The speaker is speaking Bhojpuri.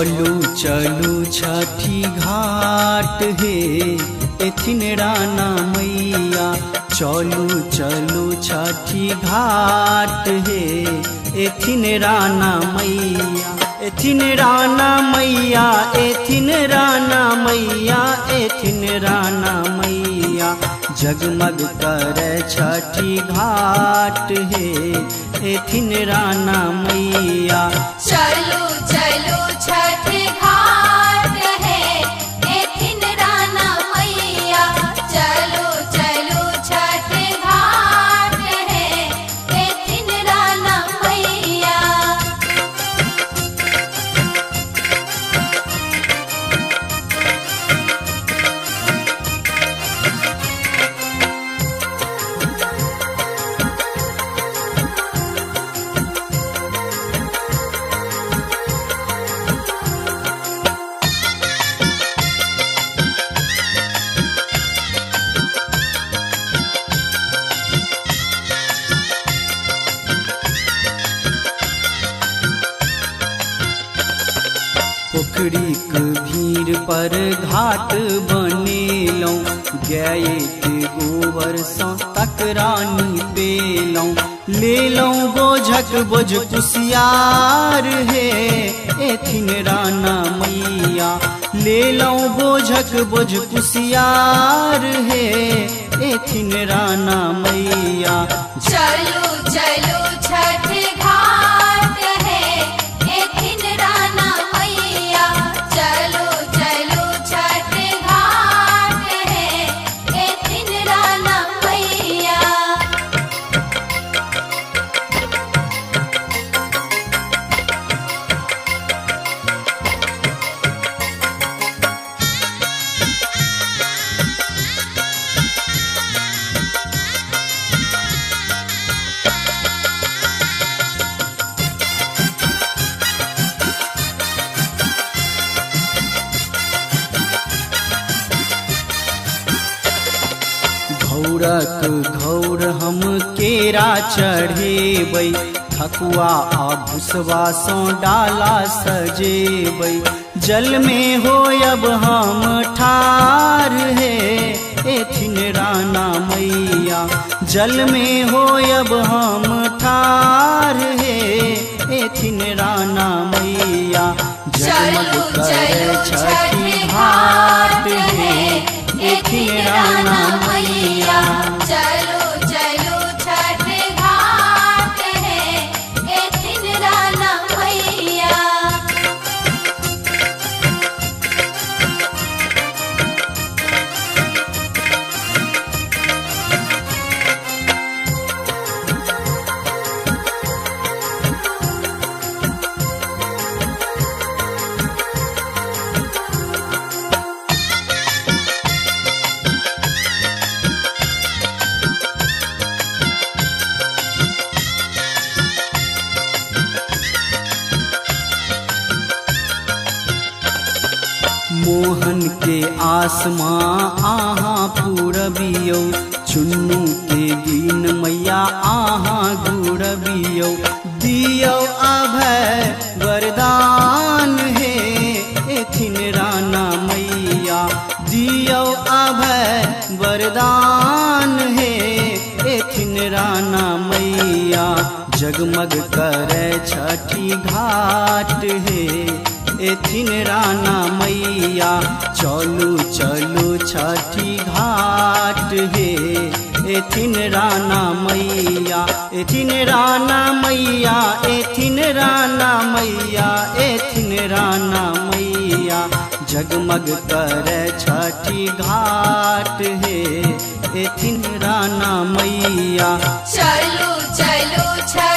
चलू चलू छठी घाट हे एथिन राना मैया। चलू चलू छठी घाट हे एथिन राना मैया। एथिन राना मैया, एथिन राना मैया, एथिन राना मैया। जगमग करे छठी घाट हे एथिन राना मैया। चलू चलू छठी घाट है एथिन राना मैया। चलू चलू छठी घाट है एथिन राना मैया। पोखरीक भीड़ पर घाट बनेलौं। गायक गोबर सँ तकरानी पेलौं। लेलौं बोझक बोझ कुसियार हे एथिन राना मैया। लेलौं बोझक बोझ कुसियार हे एथिन राना मैया। चलू चलू छठी घाट है एथिन राना मैया। चलू चलू छठी घाट है एथिन राना मैया। घौरक घौर हम केरा चढ़ेबै। ठकुआ आ भुसवा सँ डाला सजेबै। जल में होयब हम ठार हे एथिन राना मैया। जल में होयब हम ठार हे एथिन राना मैया। जगमग करे छठी घाट हे एथिन राना मैया। चलू चलू छठी घाट है एथिन राना मैया। मोहन के आसमां आहाँ पूरबियौ। चुन्नू के दीन मैया आहाँ गुरबियौ। दियौ अभय वरदान हे एथिन राना मैया। दियौ अभय वरदान हे एथिन राना मैया। जगमग करे छठी घाट हे एथिन राना मैया। चलू चलू छठी घाट हे एथिन राना मैया। एथिन राना मैया, एथिन राना मैया, एथिन राना मैया। जगमग करे छठी घाट हे एथिन राना मैया। चलू चलू छठी